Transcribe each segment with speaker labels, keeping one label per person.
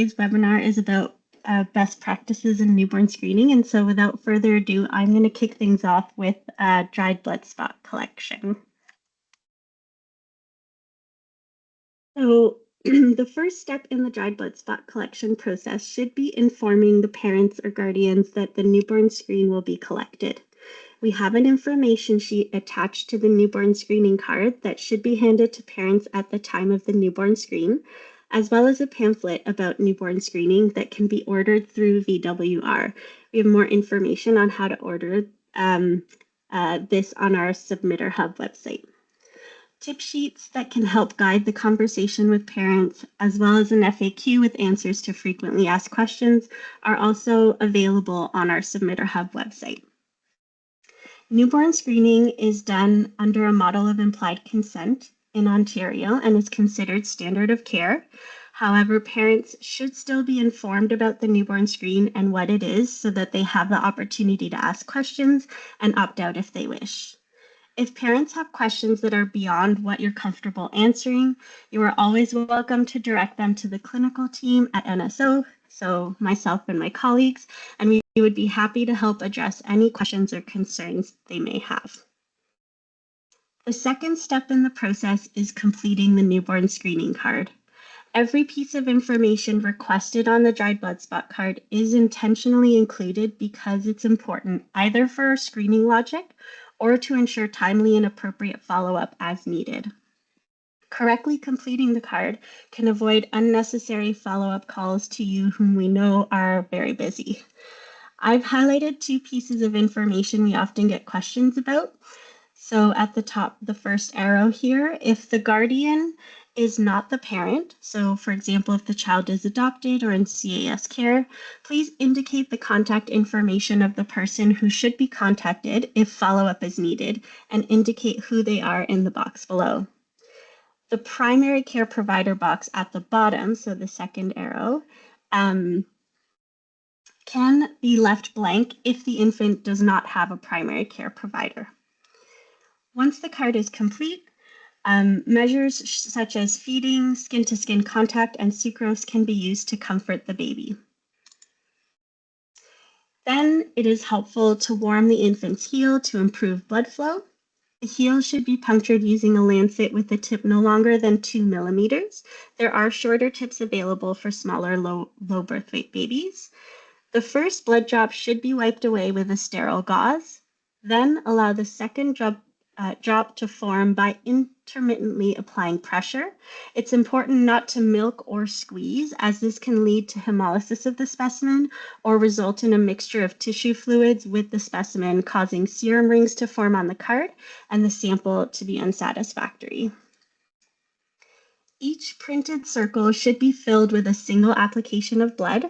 Speaker 1: webinar is about best practices in newborn screening. And so without further ado, I'm going to kick things off with dried blood spot collection. So the first step in the dried blood spot collection process should be informing the parents or guardians that the newborn screen will be collected. We have an information sheet attached to the newborn screening card that should be handed to parents at the time of the newborn screen, as well as a pamphlet about newborn screening that can be ordered through VWR. We have more information on how to order this on our Submitter Hub website. Tip sheets that can help guide the conversation with parents, as well as an FAQ with answers to frequently asked questions, are also available on our Submitter Hub website. Newborn screening is done under a model of implied consent in Ontario and is considered standard of care. However, parents should still be informed about the newborn screen and what it is so that they have the opportunity to ask questions and opt out if they wish. If parents have questions that are beyond what you're comfortable answering, you are always welcome to direct them to the clinical team at NSO, so myself and my colleagues, and we would be happy to help address any questions or concerns they may have. The second step in the process is completing the newborn screening card. Every piece of information requested on the dried blood spot card is intentionally included because it's important either for screening logic or to ensure timely and appropriate follow-up as needed. Correctly completing the card can avoid unnecessary follow-up calls to you whom we know are very busy. I've highlighted two pieces of information we often get questions about. So at the top, the first arrow here, if the guardian is not the parent, so for example, if the child is adopted or in CAS care, please indicate the contact information of the person who should be contacted if follow-up is needed and indicate who they are in the box below. The primary care provider box at the bottom, so the second arrow, can be left blank if the infant does not have a primary care provider. Once the card is complete, measures such as feeding, skin-to-skin contact, and sucrose can be used to comfort the baby. Then it is helpful to warm the infant's heel to improve blood flow. The heel should be punctured using a lancet with a tip no longer than 2 millimeters. There are shorter tips available for smaller, low birth weight babies. The first blood drop should be wiped away with a sterile gauze. Then allow the second drop to form by intermittently applying pressure. It's important not to milk or squeeze, as this can lead to hemolysis of the specimen or result in a mixture of tissue fluids with the specimen, causing serum rings to form on the card and the sample to be unsatisfactory. Each printed circle should be filled with a single application of blood.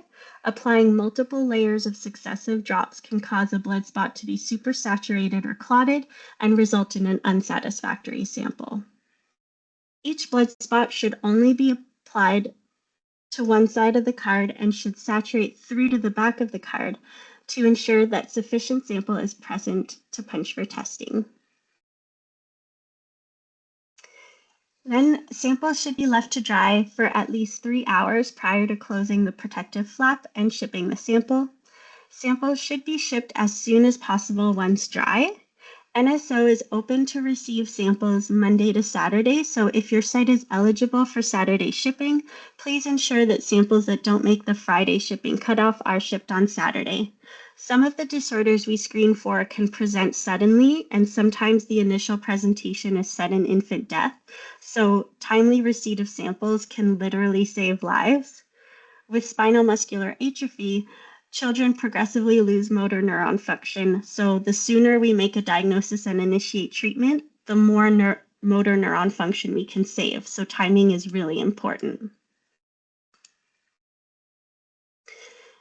Speaker 1: Applying multiple layers of successive drops can cause a blood spot to be supersaturated or clotted and result in an unsatisfactory sample. Each blood spot should only be applied to one side of the card and should saturate through to the back of the card to ensure that sufficient sample is present to punch for testing. Then samples should be left to dry for at least 3 hours prior to closing the protective flap and shipping the sample. Samples should be shipped as soon as possible once dry. NSO is open to receive samples Monday to Saturday, so if your site is eligible for Saturday shipping, please ensure that samples that don't make the Friday shipping cutoff are shipped on Saturday. Some of the disorders we screen for can present suddenly, and sometimes the initial presentation is sudden infant death, so timely receipt of samples can literally save lives. With spinal muscular atrophy, children progressively lose motor neuron function, so the sooner we make a diagnosis and initiate treatment, the more motor neuron function we can save, so timing is really important.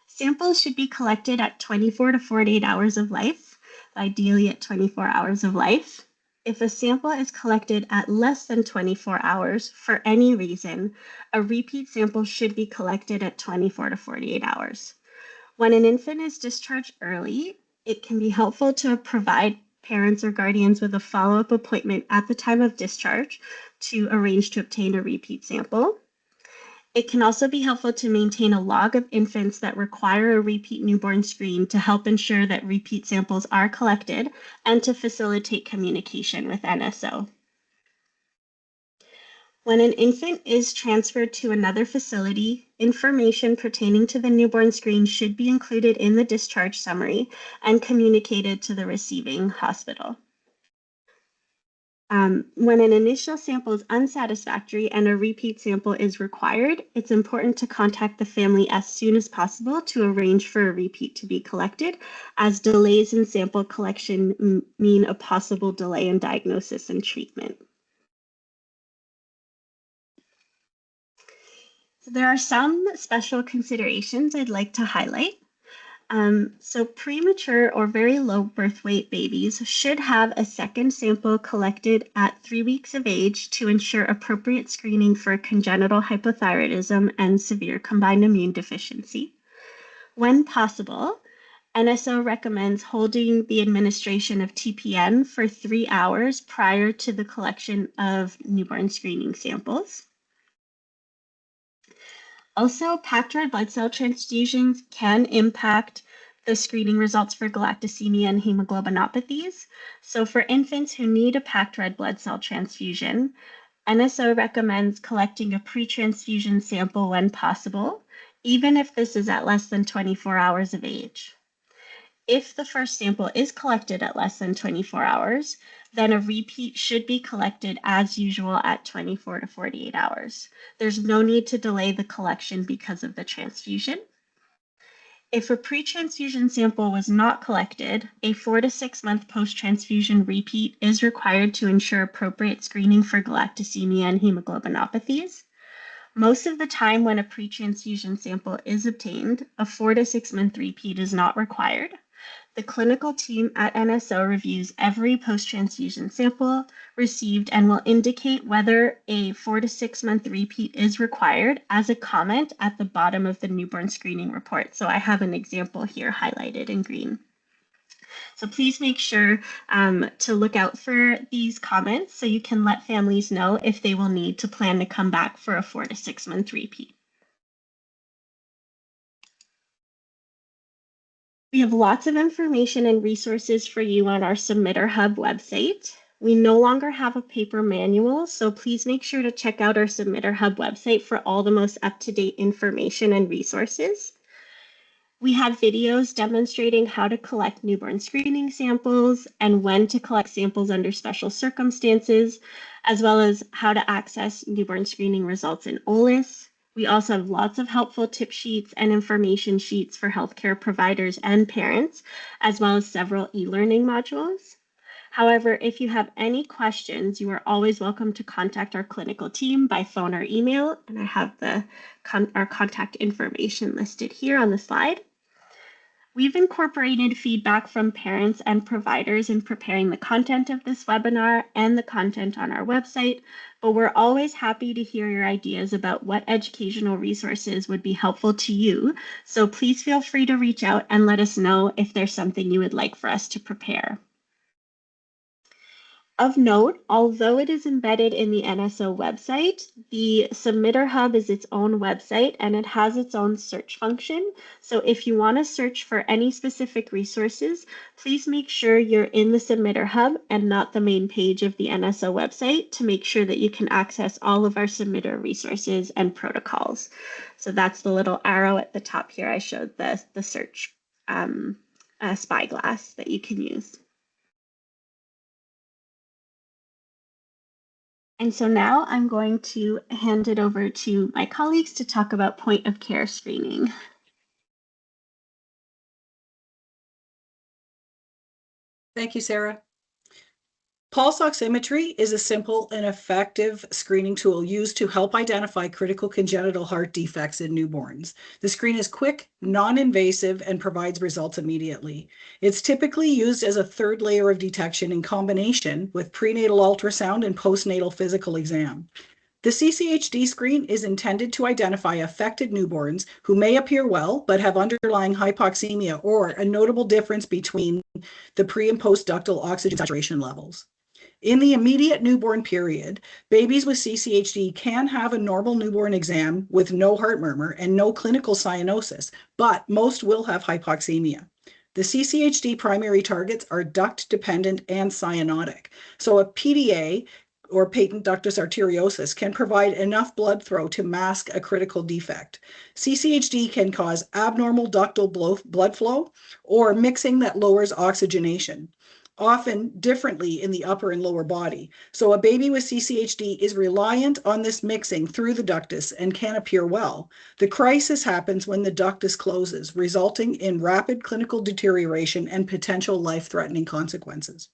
Speaker 1: Samples should be collected at 24 to 48 hours of life, ideally at 24 hours of life. If a sample is collected at less than 24 hours for any reason, a repeat sample should be collected at 24 to 48 hours. When an infant is discharged early, it can be helpful to provide parents or guardians with a follow-up appointment at the time of discharge to arrange to obtain a repeat sample. It can also be helpful to maintain a log of infants that require a repeat newborn screen to help ensure that repeat samples are collected and to facilitate communication with NSO. When an infant is transferred to another facility, information pertaining to the newborn screen should be included in the discharge summary and communicated to the receiving hospital. When an initial sample is unsatisfactory and a repeat sample is required, it's important to contact the family as soon as possible to arrange for a repeat to be collected, as delays in sample collection mean a possible delay in diagnosis and treatment. So there are some special considerations I'd like to highlight. So premature or very low birth weight babies should have a second sample collected at 3 weeks of age to ensure appropriate screening for congenital hypothyroidism and severe combined immune deficiency. When possible, NSO recommends holding the administration of TPN for 3 hours prior to the collection of newborn screening samples. Also, packed red blood cell transfusions can impact the screening results for galactosemia and hemoglobinopathies. So for infants who need a packed red blood cell transfusion, NSO recommends collecting a pre-transfusion sample when possible, even if this is at less than 24 hours of age. If the first sample is collected at less than 24 hours, then a repeat should be collected as usual at 24 to 48 hours. There's no need to delay the collection because of the transfusion. If a pre-transfusion sample was not collected, a 4 to 6 month post-transfusion repeat is required to ensure appropriate screening for galactosemia and hemoglobinopathies. Most of the time when a pre-transfusion sample is obtained, a 4 to 6 month repeat is not required. The clinical team at NSO reviews every post-transfusion sample received and will indicate whether a 4 to 6 month repeat is required as a comment at the bottom of the newborn screening report. So I have an example here highlighted in green. So please make sure to look out for these comments so you can let families know if they will need to plan to come back for a 4 to 6 month repeat. We have lots of information and resources for you on our Submitter Hub website. We no longer have a paper manual, so please make sure to check out our Submitter Hub website for all the most up-to-date information and resources. We have videos demonstrating how to collect newborn screening samples and when to collect samples under special circumstances, as well as how to access newborn screening results in OLIS. We also have lots of helpful tip sheets and information sheets for healthcare providers and parents, as well as several e-learning modules. However, if you have any questions, you are always welcome to contact our clinical team by phone or email, and I have our contact information listed here on the slide. We've incorporated feedback from parents and providers in preparing the content of this webinar and the content on our website, but we're always happy to hear your ideas about what educational resources would be helpful to you. So please feel free to reach out and let us know if there's something you would like for us to prepare. Of note, although it is embedded in the NSO website, the Submitter Hub is its own website and it has its own search function. So if you want to search for any specific resources, please make sure you're in the Submitter Hub and not the main page of the NSO website to make sure that you can access all of our submitter resources and protocols. So that's the little arrow at the top here. I showed the search spyglass that you can use. And so now I'm going to hand it over to my colleagues to talk about point of care screening.
Speaker 2: Thank you, Sarah. Pulse oximetry is a simple and effective screening tool used to help identify critical congenital heart defects in newborns. The screen is quick, non-invasive, and provides results immediately. It's typically used as a third layer of detection in combination with prenatal ultrasound and postnatal physical exam. The CCHD screen is intended to identify affected newborns who may appear well but have underlying hypoxemia or a notable difference between the pre and post ductal oxygen saturation levels. In the immediate newborn period, babies with CCHD can have a normal newborn exam with no heart murmur and no clinical cyanosis, but most will have hypoxemia. The CCHD primary targets are duct dependent and cyanotic. So a PDA or patent ductus arteriosus can provide enough blood flow to mask a critical defect. CCHD can cause abnormal ductal blood flow or mixing that lowers oxygenation, often differently in the upper and lower body. So a baby with CCHD is reliant on this mixing through the ductus and can appear well. The crisis happens when the ductus closes, resulting in rapid clinical deterioration and potential life-threatening consequences.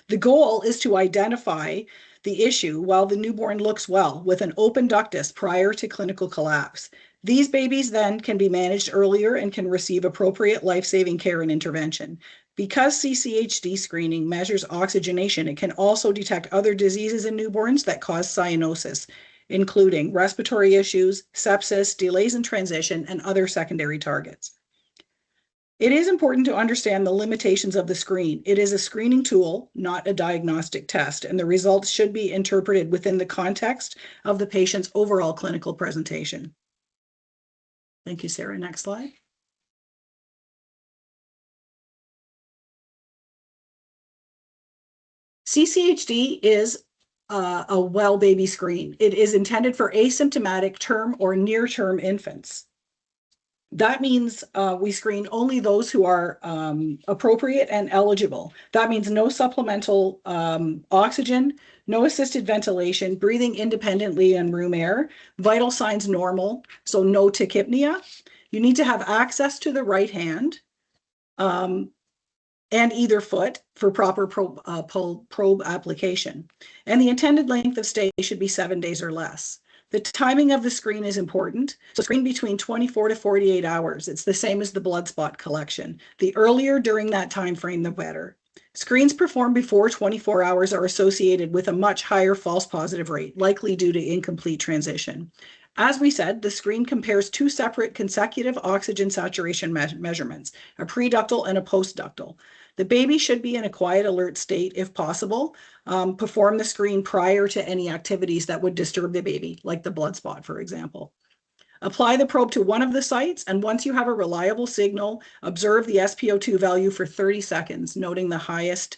Speaker 2: The goal is to identify the issue while the newborn looks well with an open ductus prior to clinical collapse. These babies then can be managed earlier and can receive appropriate life-saving care and intervention. Because CCHD screening measures oxygenation, it can also detect other diseases in newborns that cause cyanosis, including respiratory issues, sepsis, delays in transition, and other secondary targets. It is important to understand the limitations of the screen. It is a screening tool, not a diagnostic test, and the results should be interpreted within the context of the patient's overall clinical presentation. Thank you, Sarah. Next slide. CCHD is a well baby screen. It is intended for asymptomatic term or near-term infants. That means we screen only those who are appropriate and eligible. That means no supplemental oxygen, no assisted ventilation, breathing independently in room air, vital signs normal, so no tachypnea. You need to have access to the right hand and either foot for proper probe application. And the intended length of stay should be 7 days or less. The timing of the screen is important. So screen between 24 to 48 hours. It's the same as the blood spot collection. The earlier during that time frame, the better. Screens performed before 24 hours are associated with a much higher false positive rate, likely due to incomplete transition. As we said, the screen compares two separate consecutive oxygen saturation measurements, a preductal and a postductal. The baby should be in a quiet, alert state if possible. Perform the screen prior to any activities that would disturb the baby, like the blood spot, for example. Apply the probe to one of the sites, and once you have a reliable signal, observe the SpO2 value for 30 seconds, noting the highest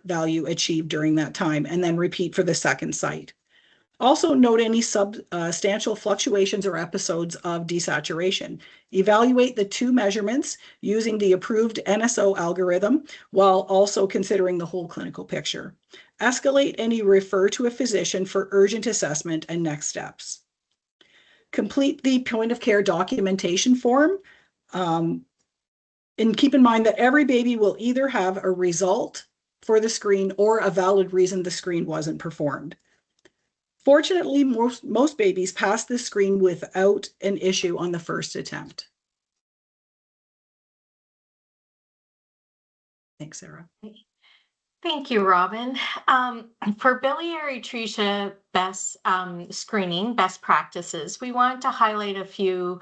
Speaker 2: value achieved during that time, and then repeat for the second site. Also note any substantial fluctuations or episodes of desaturation. Evaluate the two measurements using the approved NSO algorithm while also considering the whole clinical picture. Escalate and refer to a physician for urgent assessment and next steps. Complete the point of care documentation form. And keep in mind that every baby will either have a result for the screen or a valid reason the screen wasn't performed. Fortunately, most babies pass this screen without an issue on the first attempt. Thanks, Sarah.
Speaker 3: Thank you, Robin. For biliary atresia best screening, best practices, we want to highlight a few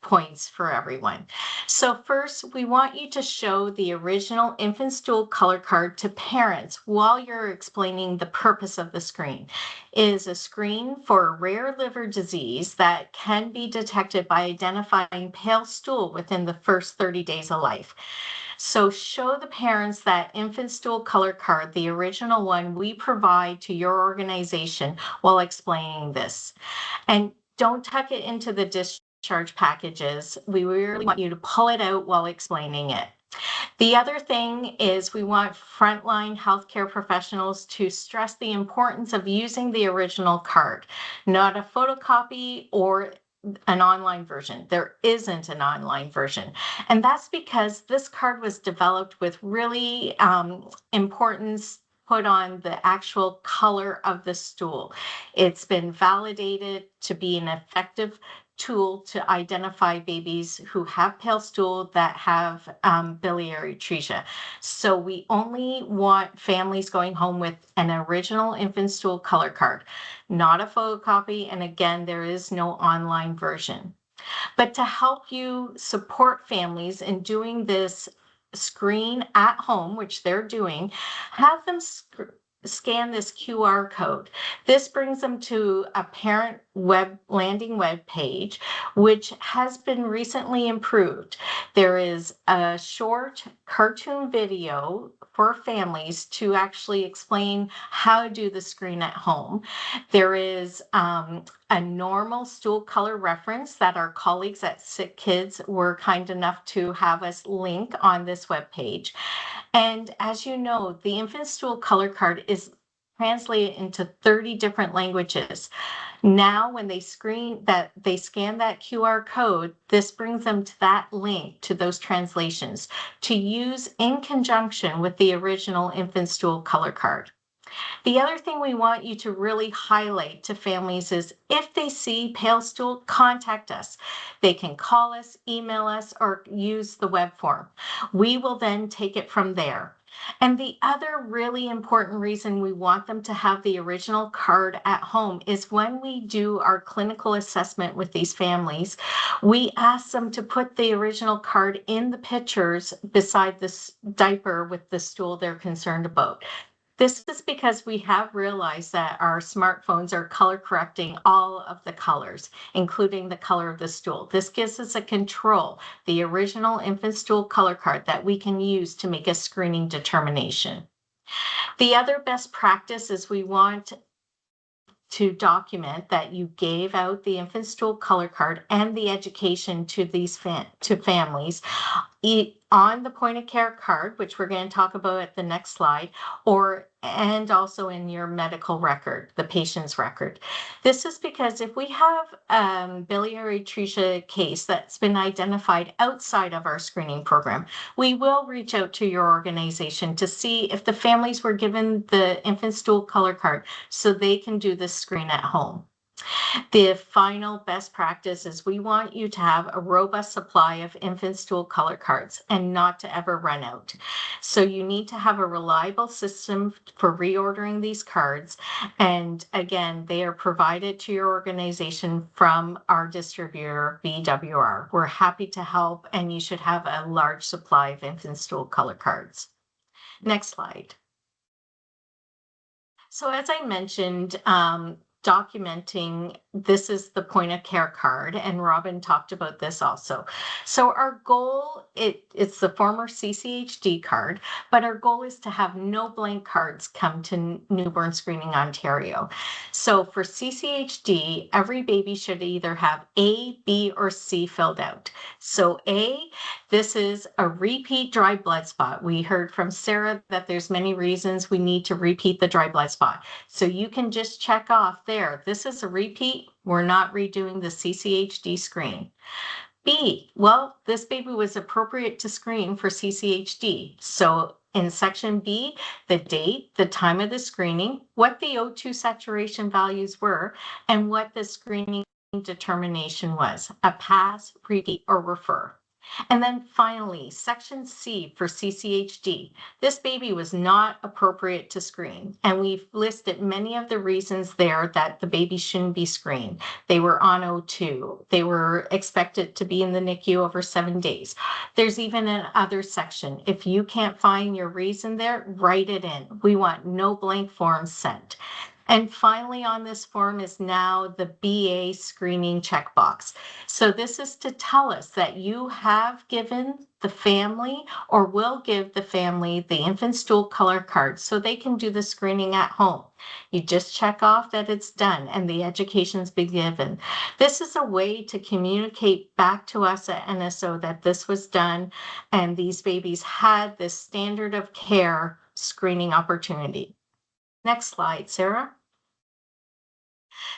Speaker 3: points for everyone. So first, we want you to show the original Infant Stool Colour Card to parents while you're explaining the purpose of the screen. It is a screen for a rare liver disease that can be detected by identifying pale stool within the first 30 days of life. So show the parents that Infant Stool Colour Card, the original one we provide to your organization while explaining this. And don't tuck it into the discharge packages. We really want you to pull it out while explaining it. The other thing is we want frontline healthcare professionals to stress the importance of using the original card, not a photocopy or an online version. There isn't an online version. And that's because this card was developed with really importance put on the actual color of the stool. It's been validated to be an effective tool to identify babies who have pale stool that have biliary atresia. So we only want families going home with an original Infant Stool Colour Card, not a photocopy. And again, there is no online version. But to help you support families in doing this screen at home, which they're doing, have them scan this QR code. This brings them to a parent landing web page, which has been recently improved. There is a short cartoon video for families to actually explain how to do the screen at home. There is a normal stool color reference that our colleagues at Sick Kids were kind enough to have us link on this webpage. And as you know, the Infant Stool Color Card is translated into 30 different languages. Now, when they scan that QR code, this brings them to that link to those translations to use in conjunction with the original Infant Stool Color Card. The other thing we want you to really highlight to families is if they see pale stool, contact us. They can call us, email us, or use the web form. We will then take it from there. And the other really important reason we want them to have the original card at home is when we do our clinical assessment with these families, we ask them to put the original card in the pictures beside this diaper with the stool they're concerned about. This is because we have realized that our smartphones are color correcting all of the colors, including the color of the stool. This gives us a control, the original Infant Stool Color Card that we can use to make a screening determination. The other best practice is we want to document that you gave out the Infant Stool Color Card and the education to these families on the point of care card, which we're going to talk about at the next slide, and also in your medical record, the patient's record. This is because if we have biliary atresia case that's been identified outside of our screening program, we will reach out to your organization to see if the families were given the Infant Stool Color Card so they can do this screen at home. The final best practice is we want you to have a robust supply of Infant Stool Color Cards and not to ever run out. So you need to have a reliable system for reordering these cards. And again, they are provided to your organization from our distributor, BWR. We're happy to help, and you should have a large supply of Infant Stool Color Cards. Next slide. So as I mentioned, documenting, this is the point of care card, and Robin talked about this also. So our goal, it's the former CCHD card, but our goal is to have no blank cards come to Newborn Screening Ontario. So for CCHD, every baby should either have A, B, or C filled out. So A, this is a repeat dry blood spot. We heard from Sarah that there's many reasons we need to repeat the dry blood spot. So you can just check off there. This is a repeat. We're not redoing the CCHD screen. B, well, this baby was appropriate to screen for CCHD. So in section B, the date, the time of the screening, what the O2 saturation values were, and what the screening determination was, a pass, repeat, or refer. And then finally, section C for CCHD. This baby was not appropriate to screen, and we've listed many of the reasons there that the baby shouldn't be screened. They were on O2. They were expected to be in the NICU over 7 days. There's even another section. If you can't find your reason there, write it in. We want no blank forms sent. And finally on this form is now the BA screening checkbox. So this is to tell us that you have given the family or will give the family the Infant Stool Color Card so they can do the screening at home. You just check off that it's done and the education's been given. This is a way to communicate back to us at NSO that this was done and these babies had this standard of care screening opportunity. Next slide, Sarah.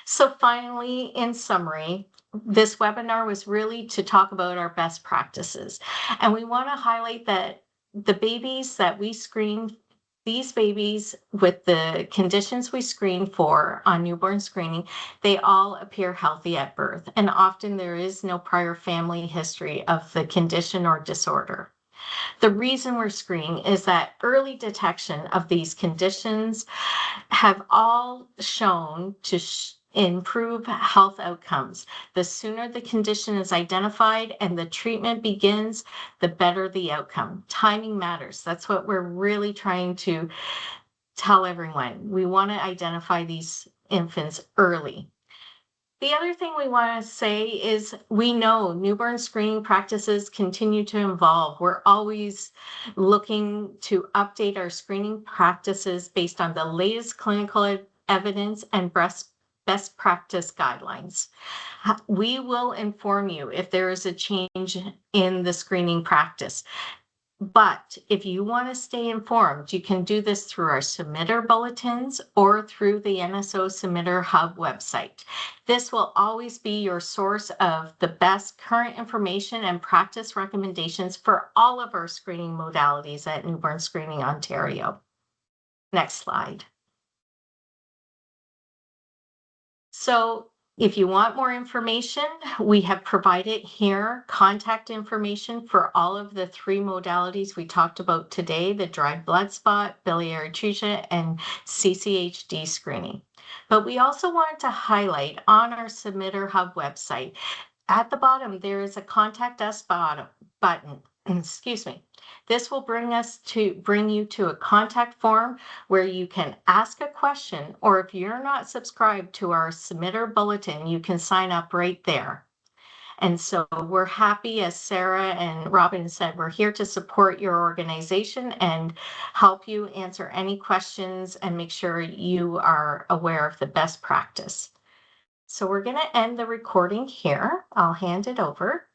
Speaker 3: So finally, in summary, this webinar was really to talk about our best practices. And we want to highlight that the babies that we screen, these babies with the conditions we screen for on newborn screening, they all appear healthy at birth. And often there is no prior family history of the condition or disorder. The reason we're screening is that early detection of these conditions have all shown to improve health outcomes. The sooner the condition is identified and the treatment begins, the better the outcome. Timing matters. That's what we're really trying to tell everyone. We want to identify these infants early. The other thing we want to say is we know newborn screening practices continue to evolve. We're always looking to update our screening practices based on the latest clinical evidence and best practice guidelines. We will inform you if there is a change in the screening practice. But if you want to stay informed, you can do this through our submitter bulletins or through the NSO Submitter Hub website. This will always be your source of the best current information and practice recommendations for all of our screening modalities at Newborn Screening Ontario. Next slide. So if you want more information, we have provided here contact information for all of the 3 modalities we talked about today, the dried blood spot, biliary atresia, and CCHD screening. But we also wanted to highlight on our Submitter Hub website, at the bottom, there is a Contact Us button. Excuse me. This will bring you to a contact form where you can ask a question, or if you're not subscribed to our submitter bulletin, you can sign up right there. And so we're happy, as Sarah and Robin said, we're here to support your organization and help you answer any questions and make sure you are aware of the best practice. So we're going to end the recording here. I'll hand it over.